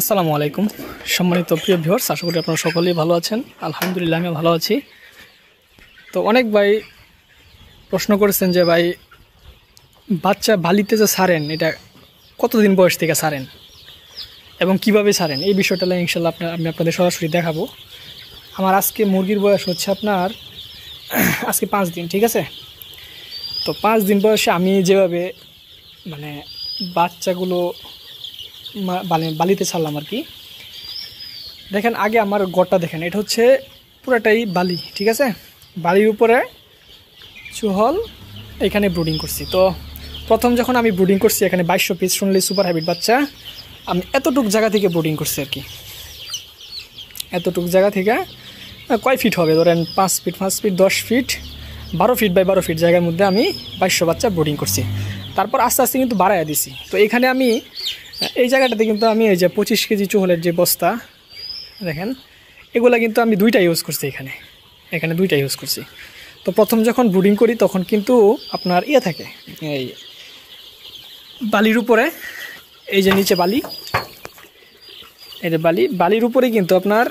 আসসালামু আলাইকুম সম্মানিত প্রিয় ভিউয়ার্স, আশা করি আপনারা সকলেই ভালো আছেন। আলহামদুলিল্লাহ আমি ভালো আছি। তো অনেক ভাই প্রশ্ন করেছেন যে ভাই বাচ্চা বালিতে যে ছাড়েন এটা কতদিন বয়স থেকে ছাড়েন এবং কিভাবে ছাড়েন, এই বিষয়টা ইনশাল্লাহ আমি আপনাদের সরাসরি দেখাবো। আমার আজকে মুরগির বয়স হচ্ছে আপনার আজকে 5 দিন, ঠিক আছে। তো 5 দিন বয়সে আমি যেভাবে মানে বাচ্চাগুলো বালিতে ছাড়লাম আর কি। দেখেন আগে আমার গড়টা দেখেন, এটা হচ্ছে পুরাটাই বালি, ঠিক আছে। বালির উপরে চুহল এখানে ব্রুডিং করছি। তো প্রথম যখন আমি ব্রুডিং করছি এখানে 2200 পিস শুনলি সুপার হাইব্রিড বাচ্চা আমি এতটুক জায়গা থেকে ব্রুডিং করছি আর কি। এতটুক জায়গা থেকে কয় ফিট হবে ধরেন 5 feet 10 feet 12 feet by 12 feet জায়গার মধ্যে আমি 2200 বাচ্চা ব্রুডিং করছি। তারপর আস্তে আস্তে কিন্তু বাড়াইয়া দিছি। তো এখানে আমি এই জায়গাটাতে কিন্তু আমি এই যে 25 কেজি চুহলের যে বস্তা দেখেন এগুলা কিন্তু আমি দুইটা ইউজ করছি, এখানে দুইটা ইউজ করছি। তো প্রথম যখন ব্রুডিং করি তখন কিন্তু আপনার থাকে এই বালির উপরে, এই যে নিচে বালি, এই যে বালির উপরে কিন্তু আপনার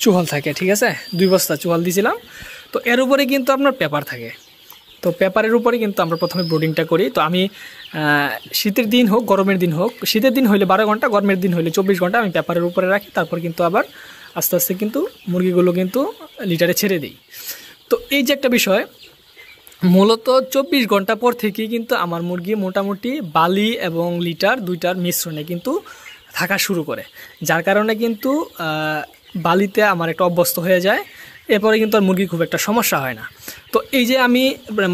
চুহল থাকে, ঠিক আছে। 2 বস্তা চুহল দিয়েছিলাম। তো এর উপরে কিন্তু আপনার পেপার থাকে। তো পেপারের উপরে কিন্তু আমরা প্রথমে ব্রুডিংটা করি। তো আমি শীতের দিন হোক গরমের দিন হোক, শীতের দিন হইলে 12 ঘন্টা, গরমের দিন হইলে 24 ঘন্টা আমি পেপারের উপরে রাখি। তারপর কিন্তু আবার আস্তে আস্তে কিন্তু মুরগিগুলো কিন্তু লিটারে ছেড়ে দিই। তো এই যে একটা বিষয়, মূলত 24 ঘন্টা পর থেকেই কিন্তু আমার মুরগি মোটামুটি বালি এবং লিটার দুইটার মিশ্রণে কিন্তু থাকা শুরু করে, যার কারণে কিন্তু বালিতে আমার একটা অভ্যস্ত হয়ে যায়। এরপরে কিন্তু আর মুরগি খুব একটা সমস্যা হয় না। তো এই যে আমি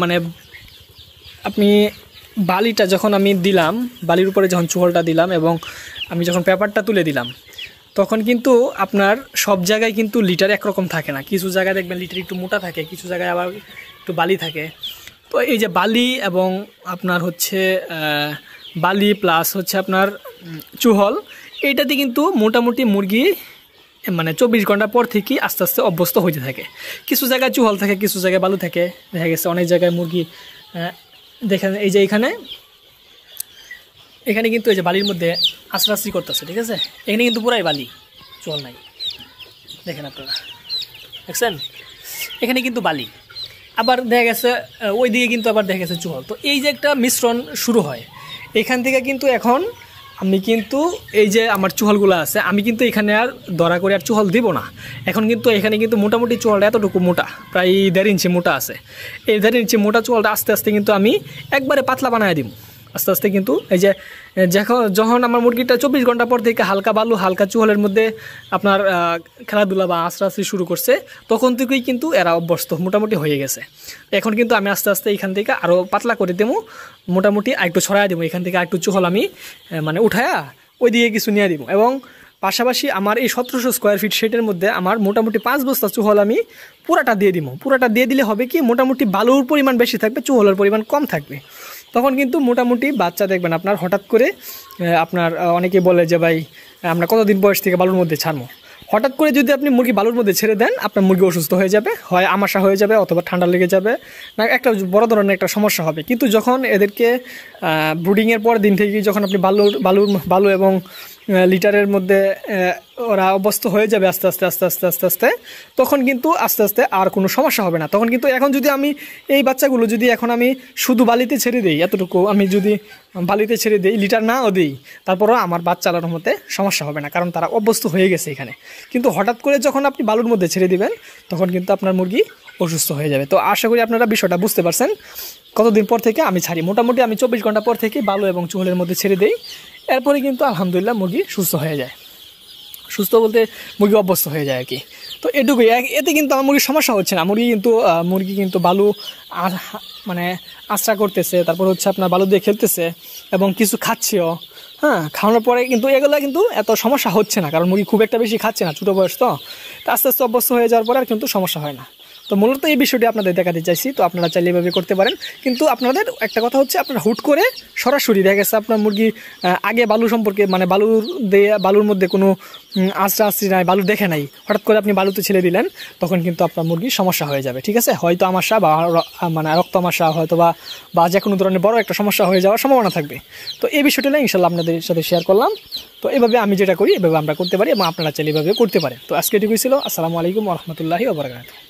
মানে আপনি বালিটা যখন আমি দিলাম, বালির উপরে যখন চুহলটা দিলাম এবং আমি যখন পেপারটা তুলে দিলাম, তখন কিন্তু আপনার সব জায়গায় কিন্তু লিটার একরকম থাকে না। কিছু জায়গায় দেখবেন লিটার একটু মোটা থাকে, কিছু জায়গায় আবার একটু বালি থাকে। তো এই যে বালি এবং আপনার হচ্ছে বালি প্লাস হচ্ছে আপনার চুহল, এইটাতে কিন্তু মোটামুটি মুরগি মানে 24 ঘন্টা পর থেকেই আস্তে আস্তে অভ্যস্ত হইতে থাকে। কিছু জায়গায় চুহল থাকে, কিছু জায়গায় বালু থাকে। দেখা গেছে অনেক জায়গায় মুরগি দেখেন এই যে এখানে কিন্তু এই যে বালির মধ্যে আশ্রাশ্রি করতেছে, ঠিক আছে। এখানে কিন্তু পুরাই বালি, চুহল নাই। দেখেন আপনারা দেখছেন এখানে কিন্তু বালি, আবার দেখা গেছে ওই দিকে কিন্তু আবার দেখা গেছে চুহল। তো এই যে একটা মিশ্রণ শুরু হয় এখান থেকে। কিন্তু এখন আমি কিন্তু এই যে আমার চুহলগুলো আছে আমি কিন্তু এখানে আর দরা করে আর চুহল দিব না। এখন কিন্তু এখানে কিন্তু মোটামুটি চুহলটা এতটুকু মোটা, প্রায় 1.5 ইঞ্চি মোটা আছে। এই 1.5 ইঞ্চি মোটা চুহলটা আস্তে আস্তে কিন্তু আমি একবারে পাতলা বানায় দিব আস্তে আস্তে। কিন্তু এই যে যখন আমার মুরগিটা 24 ঘন্টা পর থেকে হালকা বালু হালকা চুহলের মধ্যে আপনার খেলাধুলা বা আশ্রাশ্রি শুরু করছে, তখন থেকেই কিন্তু এরা অভ্যস্ত মোটামুটি হয়ে গেছে। এখন কিন্তু আমি আস্তে আস্তে এখান থেকে আরও পাতলা করে দেবো, মোটামুটি আরেকটু ছড়াই দেবো। এখান থেকে আরেকটু চুহল আমি মানে উঠায়া ওই দিকে কিছু নিয়ে দিব। এবং পাশাপাশি আমার এই 1700 স্কোয়ার ফিট শেডের মধ্যে আমার মোটামুটি 5 বস্তা চুহল আমি পুরাটা দিয়ে দিব। পুরাটা দিয়ে দিলে হবে কি, মোটামুটি বালুর পরিমাণ বেশি থাকবে, চুহলের পরিমাণ কম থাকবে। তখন কিন্তু মোটামুটি বাচ্চা দেখবেন আপনার হঠাৎ করে আপনার অনেকে বলে যে ভাই আমরা কতদিন বয়স থেকে বালুর মধ্যে ছাড়বো। হঠাৎ করে যদি আপনি মুরগি বালুর মধ্যে ছেড়ে দেন, আপনার মুরগি অসুস্থ হয়ে যাবে, হয় আমাশা হয়ে যাবে অথবা ঠান্ডা লেগে যাবে, না একটা বড় ধরনের একটা সমস্যা হবে। কিন্তু যখন এদেরকে ব্রুডিংয়ের পর দিন থেকেই যখন আপনি বালু এবং লিটারের মধ্যে ওরা অভ্যস্ত হয়ে যাবে আস্তে আস্তে আস্তে আস্তে আস্তে আস্তে, তখন কিন্তু আস্তে আস্তে আর কোনো সমস্যা হবে না। তখন কিন্তু এখন যদি আমি এই বাচ্চাগুলো যদি এখন আমি শুধু বালিতে ছেড়ে দিই, এতটুকু আমি যদি বালিতে ছেড়ে দিই, লিটার নাও দিই, তারপরও আমার বাচ্চার মধ্যে সমস্যা হবে না, কারণ তারা অভ্যস্ত হয়ে গেছে এখানে। কিন্তু হঠাৎ করে যখন আপনি বালুর মধ্যে ছেড়ে দিবেন তখন কিন্তু আপনার মুরগি অসুস্থ হয়ে যাবে। তো আশা করি আপনারা বিষয়টা বুঝতে পারছেন কতদিন পর থেকে আমি ছাড়ি। মোটামুটি আমি 24 ঘন্টা পর থেকে বালু এবং চুহলের মধ্যে ছেড়ে দিই। এরপরে কিন্তু আলহামদুলিল্লাহ মুরগি সুস্থ হয়ে যায়। সুস্থ বলতে মুরগি অভ্যস্ত হয়ে যায় আর কি। তো এটুকুই, এতে কিন্তু আমার মুরগির সমস্যা হচ্ছে না। মুরগি কিন্তু বালু মানে আশ্রা করতেছে, তারপর হচ্ছে আপনার বালু দিয়ে খেলতেছে এবং কিছু খাচ্ছেও। হ্যাঁ, খাওয়ানোর পরে কিন্তু এগুলো কিন্তু এত সমস্যা হচ্ছে না, কারণ মুরগি খুব একটা বেশি খাচ্ছে না, ছোটো বয়স তো আস্তে আস্তে অভ্যস্ত হয়ে যাওয়ার পরে আর কিন্তু সমস্যা হয় না। তো মূলত এই বিষয়টি আপনাদের দেখাতে চাইছি। তো আপনারা চাইলে এভাবে করতে পারেন, কিন্তু আপনাদের একটা কথা হচ্ছে আপনারা হুট করে সরাসরি দেখা গেছে আপনার মুরগি আগে বালু সম্পর্কে মানে বালুর মধ্যে কোনো আশ্রি নাই, বালু দেখে নাই, হঠাৎ করে আপনি বালুতে ছেড়ে দিলেন, তখন কিন্তু আপনার মুরগির সমস্যা হয়ে যাবে। ঠিক আছে, হয়তো আমাশা বা মানে রক্ত আমাশা হয়তো বা যে কোনো ধরনের বড় একটা সমস্যা হয়ে যাওয়ার সম্ভাবনা থাকবে। তো এই বিষয়টা ইনশাল্লাহ আপনাদের সাথে শেয়ার করলাম। তো এভাবে আমি যেটা করি এভাবে আমরা করতে পারি এবং আপনারা চাইলে এভাবে করতে পারেন। তো আজকে এটুকুই ছিল। আসসালামু আলাইকুম ওয়া রাহমাতুল্লাহি ওয়া বারাকাতুহু।